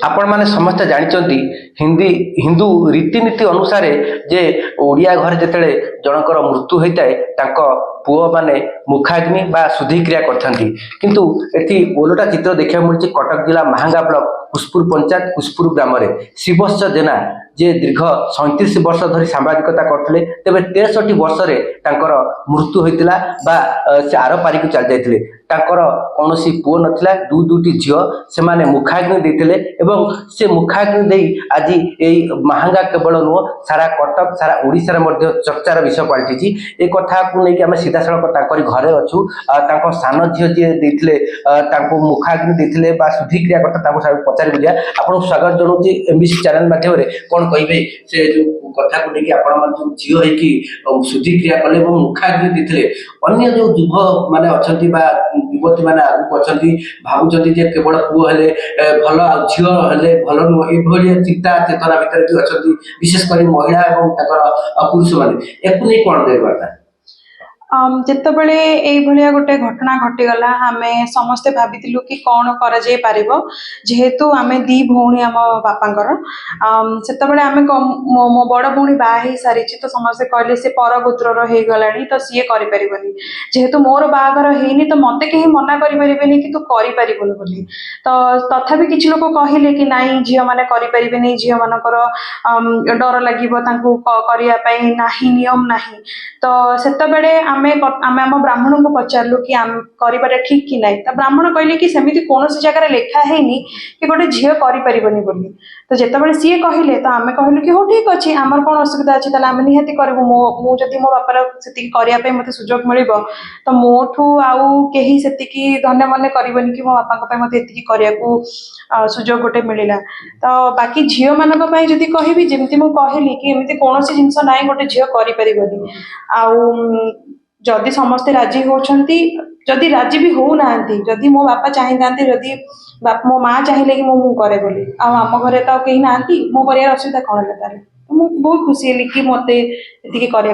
आपण माने समस्त जानिचंती हिंदी हिंदू रीतिनीति अनुसार जे ओडिया घर जेतेले जनकर मृत्यु होइताए तांको पुओ माने मुखाग्नि बा शुद्धिक्रिया करथांती किंतु एथि ओलोटा चित्र देखिया मिलछि कटक जिला महांगा ब्लॉक कुसपुर पंचायत कुसपुर ग्राम रे शिवस्य जेना जे दीर्घ 37 वर्ष धरी सांबादिकता करथिले तेबे 63 वर्ष रे तांकर मृत्यु होइतिला बा से आर पारी को चल जाइतिले तांकर कोनोसी पुओ नथिला दुटी झियो से माने मुखाग्नि देथिले एवं से मुखाग्नि देई आजि एई महांगा केवल नो सारा कटक सारा ओडिसा रे मध्ये चर्चार विषय पलटिछि ए कथा को नै कि हम सीधा सड़क तांकर घरे अछु तांको सान झियो जे देथिले तांको मुखाग्नि देथिले बा शुद्धिक्रिया करता तांको सब पचारि बुझिया आपन स्वागत जणुछि एमबीसी चैनल माध्यम रे कोन कहिबे से जो कथा को नै कि आपन मन झियो है कि शुद्धिक्रिया कले एवं मुखाग्नि देथिले अन्य जो युव माने अछंती बा युवती माने आगु अछंती भाबुचंती जे केवल पुओ हेले भल आ झियो हेले भल नु ए भलिया चिंता चेतना भीतर कि अछंती विशेष करी महिला एवं ताकर पुरुष माने एकु नै कोन देबाता जितेबले ये गोटे घटना घटीगला आम समस्ते भाविलु कि कौन कर जेहेतु आम दी भौणी आम बापांकर से आम मो बड़ भौणी बाही सारी तो समस्ते कहले सी पर गोत्र हो गला तो सी कर जेहेतु मोर बाहागर होनी तो मत कहीं मना करें कि तू करपारुनि बोली तो तथापि किसी लोग कहले कि नाई झील मैंने करें झील मानकर डर लगे करने ना नियम ना तो से आम ब्राह्मण को पचारू कि कर ठीक कि ना तो ब्राह्मण कहले कि सेमती कौन जगह लिखा है कि गोटे झील करपारुनि बोली तो जितेबाला सी कहले तो आम कहलु कि हो ठीक अच्छे आमर कौन असुविधा अच्छे आम निहाती करूँ मुझे मो बापार से करने मत सुजोग मिल तो मोठू आउ कहीं से धन्य मन करनी कि मो बापा मत करने सुजोग गोटे मिलला तो बाकी झील मान जदि कहबी जमी मुझे कहली कि एमती कौन जिनस ना गोटे झील करपारुनि जदि समस्ते राजी होती जदि राजी भी होना जदि मो बापा चाहता जदि मो माँ चाहिए कि मु करे बोली आम घरे तो कहीं ना मो कर असुविधा कौन है तार बहुत खुशी है कि मत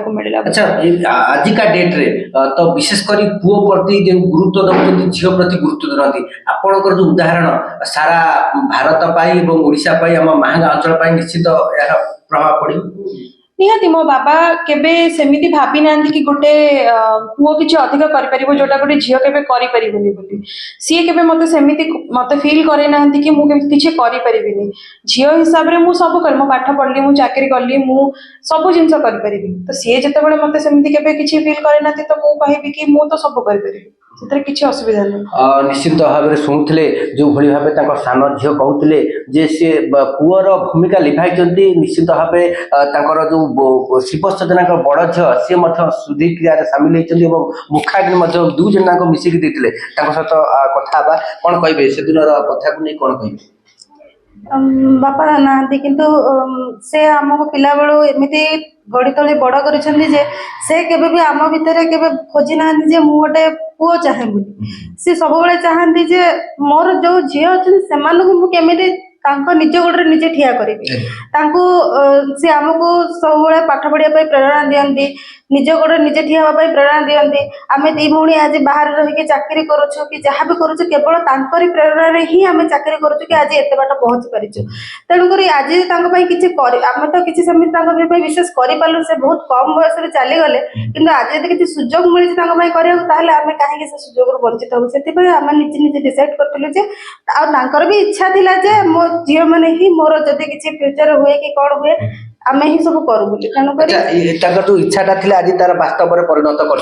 मिला। अच्छा आजिका डेट रे तो विशेषकर पुओ प्रति जो गुरुत्व दौरान झील प्रति गुरुत्व दौरान आपंकर जो उदाहरण सारा भारत पाई और ओडिशा पाई आम महांगा अंचल निश्चित यार प्रभाव पड़े निहाती मो बाबा केबे सेमिति भाबी ना कि गोटे पुओ किसी अधिक कर जोटा गोटे झील केबे करिपरिबोनी बोली सी केबे मते सेमिति मते फील करे ना कि मु किछि करिपरिबिनी झील हिसाब रे मु सब कर मो पाठ पढ़ली मु चाकरी करली मु सब जिंस करिपरिबी तो सी जेतेबेले मते सेमिति केबे किछि फील करे ना तो मु कहबी कि मु तो सब करिपरिबी सेतरे किछि असुविधा नै निश्चित भाव में शुणुले जो भली भाव तांको सान झील कहते जे से पुअर भूमिका लिभाई निश्चित भाव तांकर जो शिवस्य जना बड़ झील सी शुद्धि क्रिया सामिल होती मुखाग्नि दु जन मिसिकी देते सहित कथा कौन कहे से दिन कथा को नहीं कौन कहे बापा ना किंतु से आमको पिला बेलू एमती गड़ी तली बड़ कर से केबे भी आम भितर केबे खोजी ना मु गोटे पुओ चाहे बोली सी सब चाहती जे मोर जो झी अच्छे से निज गोड़े निजे ठिया करी सी आमको सब पाठ पढ़ा प्रेरणा दिखती निज गोड़े निजे ठिया हाँ प्रेरणा दिखती आम दी भौणी आज बाहर रही चाकरी करुचु कि जहाँ भी करुचु केवल तांकरी प्रेरणा ही आम चाकरी करुचु कि आज एत बाट पहुँची पारिचु तेणुक आज किसी आम तो किसी सेमती विशेष करूँ से बहुत कम बयस चलीगले कि आज यदि किसी सुजोग मिली आम कहीं से सुजोग वंचित हूँ से आम निजे निजे डिसाइड करूँ भी इच्छा थिला जे मो झील मैंने ही मोर जदि किसी फ्यूचर हुए कि कौन हुए आम ही सब करूँ जो इच्छाटा थी आज तार वास्तव में परिणत कर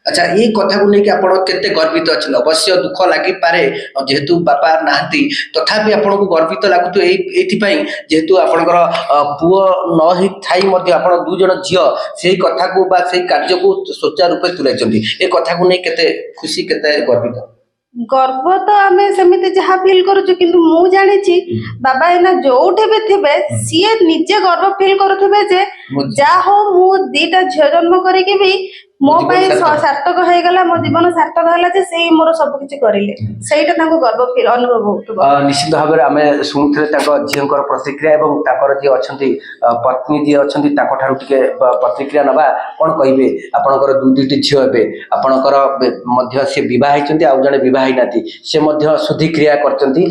अच्छा ये कथा को लेकिन आपण केते गर्वित अच्छे अवश्य दुख लगी पारे जेहेतु बापा नाहंती तथापि आपण को गर्वित लागुतो एथिपाई जेहेतु आपणकर पुओ न ही थाई मध्ये आपण दु जण झियो सेही कथा को बा सेही कार्य को सोचा रूपे तुलाइचंती ए कथा को नै केते खुशी केते गर्वित गर्व तो आम सेमती जहाँ फिल करुचु किंतु मु जानी बाबा एना जोठे भी थे सी निजे गर्व फिल करुवे जे जा हो मु दीटा झील जन्म करके भी ମୋ ଜୀବନ ପାଇଁ ସାର୍ଥକ। ସାର୍ଥକ ହେଇଗଲା, ମୋ ଜୀବନ ସାର୍ଥକ ହେଲା ଯେ ସେଇ ମୋର ସବୁ କିଛି କରିଲେ, ସେଇଟା ତାଙ୍କୁ ଗର୍ବ ଅନୁଭବ ହଉଥିବ। ନିଶ୍ଚିତ ଭାବରେ ଆମେ ଶୁଣୁଥିଲେ ତାଙ୍କ ଝିଅଙ୍କର ପ୍ରତିକ୍ରିୟା ଏବଂ ତାଙ୍କର ଯିଏ ଅଛନ୍ତି ପତ୍ନୀ ଯିଏ ଅଛନ୍ତି ତାଙ୍କ ଠାରୁ ଟିକେ ପ୍ରତିକ୍ରିୟା ନେବା। କ'ଣ କହିବେ? ଆପଣଙ୍କର ଦୁଇଟି ଝିଅ ଏବେ ଆପଣଙ୍କର ମଧ୍ୟ ସେ ବିବାହ ହେଇଛନ୍ତି, ଆଉ ଜଣେ ବିବାହ ହେଇନାହାନ୍ତି, ସେ ମଧ୍ୟ ଶୁଦ୍ଧିକ୍ରିୟା କରିଛନ୍ତି,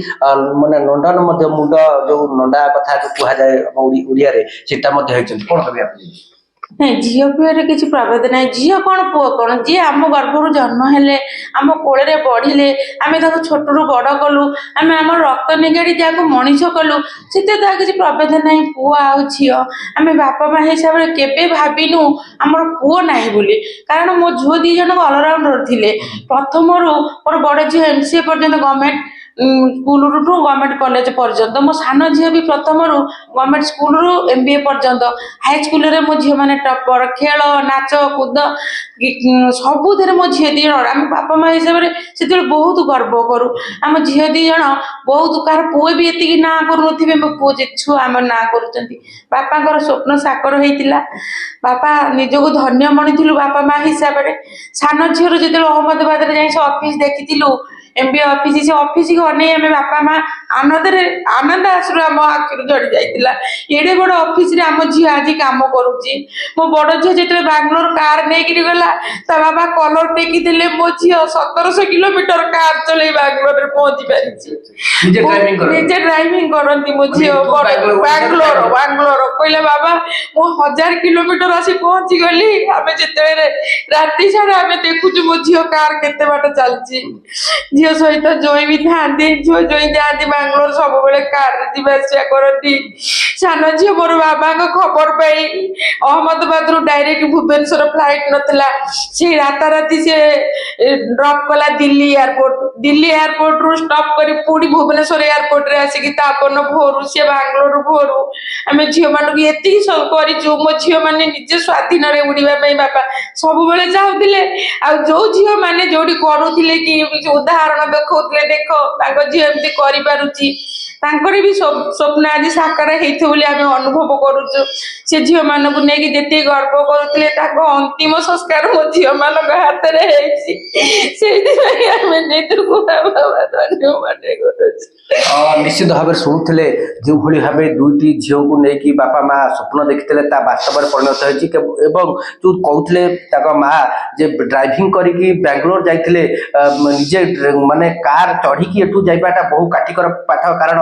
ମାନେ ନଣ୍ଡନ ମଧ୍ୟ ମୁଣ୍ଡ ଯୋଉ ନଣ୍ଡା କଥା ଯୋଉ କୁହାଯାଏ ଓଡ଼ିଆରେ ସେଟା ମଧ୍ୟ ହେଇଛନ୍ତି। କ'ଣ କହିବେ ଆପଣ? ନାଇଁ, ଝିଅ ପିଅରେ କିଛି ପ୍ରଭେଦ ନାହିଁ। ଝିଅ କ'ଣ ପୁଅ କ'ଣ, ଯିଏ ଆମ ଗର୍ଭରୁ ଜନ୍ମ ହେଲେ, ଆମ କୋଳରେ ବଢିଲେ, ଆମେ ତାକୁ ଛୋଟରୁ ବଡ କଲୁ, ଆମେ ଆମର ରକ୍ତ ନିଗାଡ଼ି ଯାହାକୁ ମଣିଷ କଲୁ, ସେଥିରେ ତାର କିଛି ପ୍ରଭେଦ ନାହିଁ ପୁଅ ଆଉ ଝିଅ। ଆମେ ବାପା ମା ହିସାବରେ କେବେ ଭାବିନୁ ଆମର ପୁଅ ନାହିଁ ବୋଲି, କାରଣ ମୋ ଝିଅ 2 ଜଣ ଅଲରାଉଣ୍ଡର ଥିଲେ। ପ୍ରଥମରୁ ମୋର ବଡ ଝିଅ MCA ପର୍ଯ୍ୟନ୍ତ ଗଭର୍ଣ୍ଣମେଣ୍ଟ ସ୍କୁଲରୁ ଗଭର୍ଣ୍ଣମେଣ୍ଟ କଲେଜ ପର୍ଯ୍ୟନ୍ତ, ମୋ ସାନ ଝିଅ ବି ପ୍ରଥମରୁ ଗଭର୍ଣ୍ଣମେଣ୍ଟ ସ୍କୁଲରୁ MBA ପର୍ଯ୍ୟନ୍ତ। ହାଇସ୍କୁଲରେ ମୋ ଝିଅ ମାନେ ଟପର, ଖେଳ ନାଚ କୁଦ ସବୁଥିରେ ମୋ ଝିଅ 2 ଜଣ। ଆମେ ବାପା ମା ହିସାବରେ ସେତେବେଳେ ବହୁତ ଗର୍ବ କରୁ। ଆମ ଝିଅ 2 ଜଣ ବହୁତ, କାହାର ପୁଅ ବି ଏତିକି ନାଁ କରୁନଥିବେ, ମୋ ପୁଅ ଛୁଆ ଆମ ନାଁ କରୁଛନ୍ତି। ବାପାଙ୍କର ସ୍ୱପ୍ନ ସାକାର ହେଇଥିଲା। ବାପା ନିଜକୁ ଧନ୍ୟ ମଣିଥିଲୁ ବାପା ମା ହିସାବରେ। ସାନ ଝିଅର ଯେତେବେଳେ ଅହମ୍ମଦାବାଦରେ ଯାଇ ସେ ଅଫିସ ଦେଖିଥିଲୁ, MBA ଅଫିସ, ସେ ଅଫିସକୁ ଅନେଇ ଆମେ ବାପା ମା ଆନନ୍ଦ ଆଶ୍ରୁ ଆମ ଆଖିରୁ ଝଡ଼ି ଯାଇଥିଲା। ଏଡେ ବଡ ଅଫିସରେ ଆମ ଝିଅ ଆଜି କାମ କରୁଛି। ମୋ ବଡ ଝିଅ ଯେତେବେଳେ ବାଙ୍ଗଲୋର କାର ନେଇକିରି ଗଲା, ତା ବାବା କଲର ଟେକିଥିଲେ, ମୋ ଝିଅ 1700 କିଲୋମିଟର କାର ଚଲେଇ ବାଙ୍ଗଲୋରରେ ପହଞ୍ଚି ପାରିଛି। ନିଜେ ଡ୍ରାଇଭିଂ କରନ୍ତି ମୋ ଝିଅ। ବାଙ୍ଗଲୋର କହିଲା ବାବା ମୁଁ 1000 କିଲୋମିଟର ଆସି ପହଞ୍ଚିଗଲି। ଆମେ ଯେତେବେଳେ ରାତି ସାରା ଆମେ ଦେଖୁଛୁ ମୋ ଝିଅ କାର କେତେ ବାଟ ଚାଲିଛି। ଝିଅ ସହିତ ଜୋଇଁ ବି ଥାନ୍ତି, ଜୋଇଁ ଯାଆନ୍ତି ବାଙ୍ଗଲୋର, ସବୁବେଳେ କାରରେ ଯିବା ଆସିବା କରନ୍ତି। ସାନ ଝିଅ ମୋର ବାବାଙ୍କ ଖବର ପାଇ ଅହମ୍ମଦାବାଦରୁ ଡାଇରେକ୍ଟ ଭୁବନେଶ୍ୱର ଫ୍ଲାଇଟ ନଥିଲା, ସେ ରାତାରାତି ସେ ଡ୍ରପ୍ କଲା ଦିଲ୍ଲୀ ଏୟାରପୋର୍ଟରୁ ଷ୍ଟପ୍ କରି ପୁଣି ଭୁବନେଶ୍ୱର ଏୟାରପୋର୍ଟରେ ଆସିକି ତାପନ ଭୋରୁ ସେ ବାଙ୍ଗଲୋର ଭୋରୁ ଆମେ ଝିଅମାନଙ୍କୁ ଏତିକି କରିଛୁ। ମୋ ଝିଅମାନେ ନିଜେ ସ୍ୱାଧୀନରେ ଉଡ଼ିବା ପାଇଁ ବାପା ସବୁବେଳେ ଚାହୁଁଥିଲେ। ଆଉ ଯୋଉ ଝିଅ ମାନେ ଯୋଉଠି କରୁଥିଲେ କି ଉଦାହରଣ ଦେଖଉଥିଲେ, ଦେଖ ତାଙ୍କ ଝିଅ ଏମିତି କରିପାରୁଛି, ତାଙ୍କର ବି ସ୍ୱପ୍ନ ଆଜି ସାକାର ହେଇଥିବ ବୋଲି ଆମେ ଅନୁଭବ କରୁଛୁ। ସେ ଝିଅ ମାନଙ୍କୁ ନେଇକି ଯେତିକି ଗର୍ବ କରୁଥିଲେ, ତାଙ୍କ ଅନ୍ତିମ ସଂସ୍କାର ମୋ ଝିଅ ମାନଙ୍କ ହାତରେ ହେଇଛି। ସେଇଥିପାଇଁ ଆମେ ନିଜକୁ ଧନ୍ୟବାଦ କରୁଛୁ। ନିଶ୍ଚିତ ଭାବରେ ଶୁଣୁଥିଲେ ଯେଉଁଭଳି ଭାବେ ଦୁଇଟି ଝିଅଙ୍କୁ ନେଇକି ବାପା ମା ସ୍ୱପ୍ନ ଦେଖିଥିଲେ, ତା ବାସ୍ତବରେ ପରିଣତ ହେଇଛି। ଏବଂ ଯୋଉ କହୁଥିଲେ ତାଙ୍କ ମା ଯେ ଡ୍ରାଇଭିଂ କରିକି ବାଙ୍ଗଲୋର ଯାଇଥିଲେ, ନିଜେ ମାନେ କାର ଚଢିକି ଏଠୁ ଯାଇବାଟା ବହୁ କାଠିକର ପାଠ, କାରଣ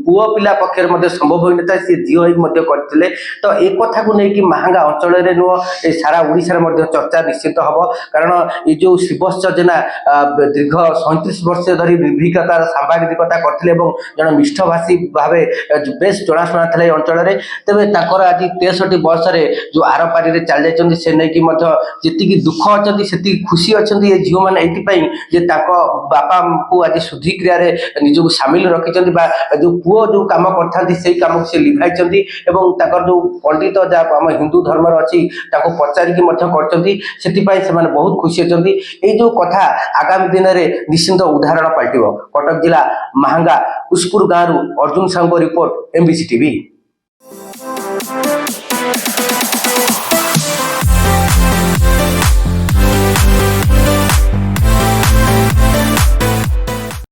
ପୁଅ ପିଲା ପକ୍ଷରେ ମଧ୍ୟ ସମ୍ଭବ ହୋଇନଥାଏ, ସେ ଝିଅ ହେଇକି ମଧ୍ୟ କରିଥିଲେ। ତ ଏ କଥାକୁ ନେଇକି ମାହାଙ୍ଗା ଅଞ୍ଚଳରେ ନୁହଁ, ଏ ସାରା ଓଡ଼ିଶାରେ ମଧ୍ୟ ଚର୍ଚ୍ଚା ନିଶ୍ଚିତ ହବ। କାରଣ ଏ ଯୋଉ ଶିବଶ୍ଚ ଜେନା ଦୀର୍ଘ 37 ବର୍ଷ ଧରି ନିର୍ଭୀକତାର ସାମ୍ବାଦିକତା କରିଥିଲେ ଏବଂ ଜଣେ ମିଷ୍ଟଭାଷୀ ଭାବେ ବେଶ ଜଣାଶୁଣା ଥିଲେ ଏ ଅଞ୍ଚଳରେ। ତେବେ ତାଙ୍କର ଆଜି 63 ବୟସରେ ଯୋଉ ଆରପାରିରେ ଚାଲି ଯାଇଛନ୍ତି, ସେ ନେଇକି ମଧ୍ୟ ଯେତିକି ଦୁଃଖ ଅଛନ୍ତି ସେତିକି ଖୁସି ଅଛନ୍ତି ଏ ଝିଅମାନେ, ଏଇଥିପାଇଁ ଯେ ତାଙ୍କ ବାପାଙ୍କୁ ଆଜି ଶୁଦ୍ଧିକ୍ରିୟାରେ ନିଜକୁ ସାମିଲ ରଖିଛନ୍ତି, ବା ଯୋଉ ପୁଅ ଯୋଉ କାମ କରିଥାନ୍ତି ସେଇ କାମକୁ ସେ ଲିଭାଇଛନ୍ତି। ଏବଂ ତାଙ୍କର ଯୋଉ ପଣ୍ଡିତ ଯାହା ଆମ ହିନ୍ଦୁ ଧର୍ମରେ ଅଛି ତାଙ୍କୁ ପଚାରିକି ମଧ୍ୟ କରିଛନ୍ତି, ସେଥିପାଇଁ ସେମାନେ ବହୁତ ଖୁସି ଅଛନ୍ତି। ଏଇ ଯୋଉ କଥା ଆଗାମୀ ଦିନରେ ନିଶ୍ଚିନ୍ତ ଉଦାହରଣ ପାଲଟିବ। କଟକ ଜିଲ୍ଲା ମାହାଙ୍ଗା ଉସ୍ପୁର ଗାଁରୁ ଅର୍ଜୁନ ସାହୁଙ୍କ ରିପୋର୍ଟ, MBC TV।